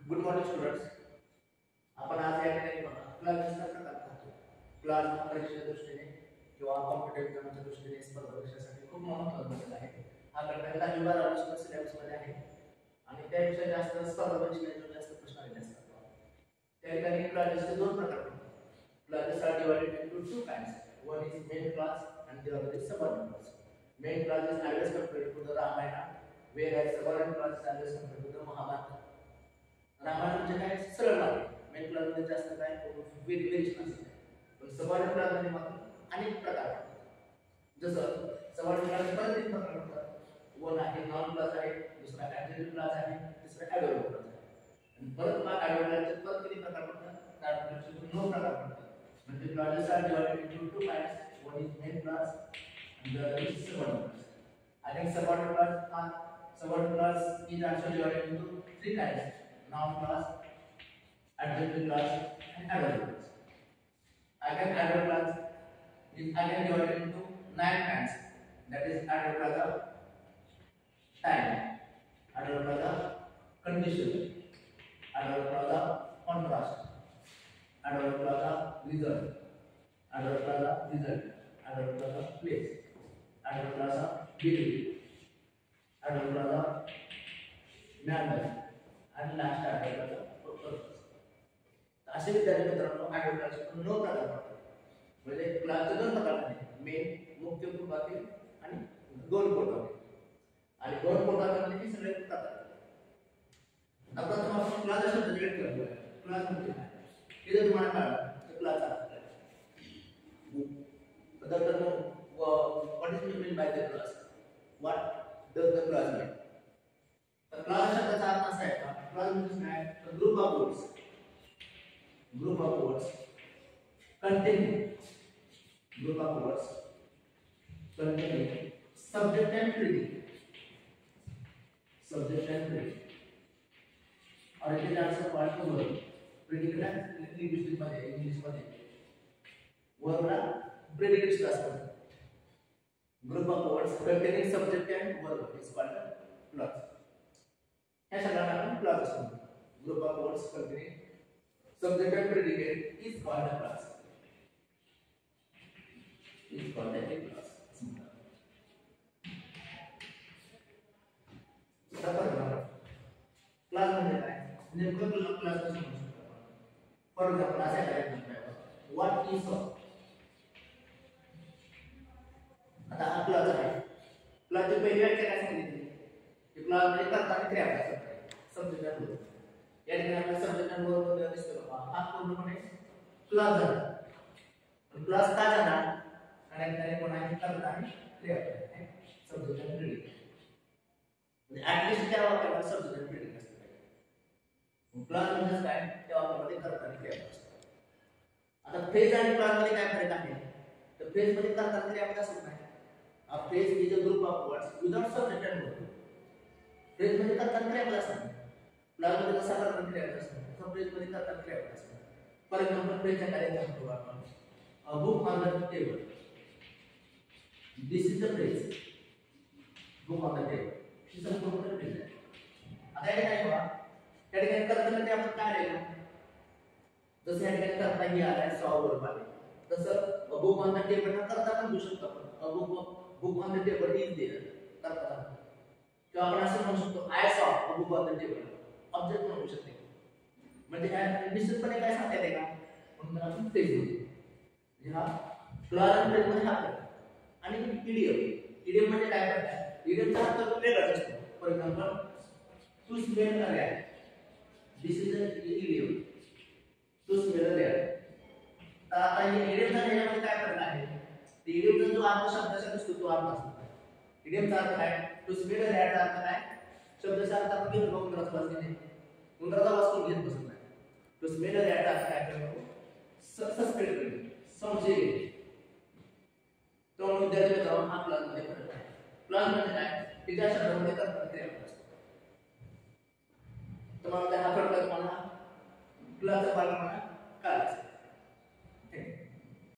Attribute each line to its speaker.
Speaker 1: Good morning students. आपण आज या ठिकाणी क्लास प्रकार पाहतो. क्लास परीक्षेच्या दृष्टीने किंवा कॉम्पिटेटिव्ह एक्झामच्या दृष्टीने स्पर्धा परीक्षेसाठी खूप महत्त्वाचा आहे. हा घटक 10-12 सिलेबस मध्ये आहे आणि त्यापेक्षा जास्त स्पर्धा परीक्षेचे जास्त प्रश्न आलेले असतात. त्या ठिकाणी क्लासेसचे दोन प्रकार पडतात. Classes are divided into two kinds. One is main class and the other is subordinate class. Main class is always compared to the Ramayana, whereas subordinate class is always compared to the Mahabharata. Ramayana म्हणजे काय सरळ आहे. Main class मध्ये जास्त काय variation असते. पण subordinate class मध्ये मात्र अनेक प्रकार आहेत. जसं सबऑर्डिनेट क्लास मध्ये तीन प्रकार असतात. वन आहे नॉन क्लास आहे, दुसरा ऍडजेक्टिव्ह क्लास आहे, तिसरा ऍडव्हर्ब क्लास आहे. आणि परत मग ऍडव्हर्ब क्लासचे परत किती प्रकार पडतात? ऍडव्हर्बचे 9 प्रकार पडतात. म्हणजे classes are divided into two kinds. One is main class and the other is subordinate class. I think subordinate class is also divided into three kinds. Noun class, adjective class, and adverb class. Again, adverb class is again divided into 9 kinds. That is adverb class of time, adverb class of condition, adverb class of contrast, adverb class of result, adverb class of result, adverb class of place, adverb class of degree, adverb class of manner. आणि last आठवड्याला purpose. असे विद्यार्थी मित्रांनो आठवड्याचे 9 प्रकार पडतात. म्हणजे क्लासचे 2 प्रकार आहेत. मेन मुख्य उपक्रमातील आणि 2 पोटातील. आणि 2 पोटातील हे सगळे प्रकार आहेत. आता प्रथम आपण क्लास शब्द डिलीट करूया. क्लास म्हणजे काय? हे जर तुम्हाला कळलं तर क्लास अर्थ काय? पदार्थांनो what is mean by the class? What does the class mean? तर क्लास शब्दाचा अर्थ असा आहे का? क्लास म्हणजे काय? तर group of words containing subject and predicate. और it is also called the verb. predicate English मध्ये वर्ब ला predicates क्लास करतात. Group of words containing subject and verb is called class. या सगळ्यांना आपण क्लास असतो. Group of words containing subject and predicate is called a class. Class म्हणजे काय? नेमकं क्लास कसं म्हणू शकतो आपण? फॉर एक्झाम्पल असा काय व्हॉट इज अ. आता हा क्लास आहे. क्लासची पहिली व्याख्या काय सांगितली? की क्लास म्हणजे करताना क्रिया असतात. सब्जेक्ट आणि वर्ब. या ठिकाणी आपल्याला सब्जेक्ट आणि वर्ब दिसतो का? हा पूर्णपणे क्लास झाला. क्लास का झाला? कारण त्याने कोणाही करता आणि क्रिया आहे. सब्जेक्ट आणि प्रेडिकेट. म्हणजे ॲटलिस्ट त्या वाक्याला सब्जेक्ट आणि प्रेडिकेट असते. क्लास म्हणजे काय? त्या वाक्यामध्ये करता आणि क्रिया असते. आता फ्रेज आणि क्लास मध्ये काय फरक आहे? तर फ्रेज मध्ये करता आणि क्रिया असत नाही. A phrase is a group of words without subject and verb. Phrase मध्ये करता आणि क्रिया असतात. क्लास मध्ये कसा करता आणि क्रिया असतात. तर फ्रेज मध्ये करता आणि क्रिया असतात. फॉर एक्झाम्पल फ्रेजच्या कार्याचा सांगतो आपण. A book on the table. This is the phrase. Book on the table. ही संपूर्ण फ्रेज आहे. आता हे काय बघा? त्या ठिकाणी करताना आपण काय लिहिलं? जसं या ठिकाणी करता ही आलाय सॉल्व्ह आले. तसं बुक ऑन द टेबल हा करता पण घेऊ शकतो आपण. Book on the table is there करता. किंवा आपण असं म्हणू शकतो I saw a book on the table. Object म्हणू शकतो. म्हणजे काय निश्चितपणे काय सांगता येते का? म्हणून आपण फ्रेज म्हणतो. म्हणजे हा क्लास आणि फ्रेज मध्ये हा फरक. आणि इडियम म्हणजे काय करतात? इडियमचा अर्थ वेगळाच असतो. For example to smell a rat. This is a idiom. To smell a rat. तर आता हे इडियमचा ह्याच्यामध्ये काय फरक आहे? ते इडियमचा जो अर्थ शब्दाचा असतो तो अर्थ असतो. इडियमचा अर्थ काय? टू स्मेल अ रॅटचा अर्थ काय? शब्दाचा अर्थ आपण घेतो उंदराचा वास घेणे. उंदराचा वास कोण घेत बसत नाही. टू स्मेल अ रॅटचा अर्थ काय करतो? सस्पेक्ट करणे. संशय घेणे. तो विद्यार्थी जाऊन हा क्लास मध्ये फरक आहे. क्लास म्हणजे काय? की ज्या शब्दामध्ये करता क्रिया असते. तर मग हा फरक तुम्हाला क्लासचा पार्ट म्हणा काय?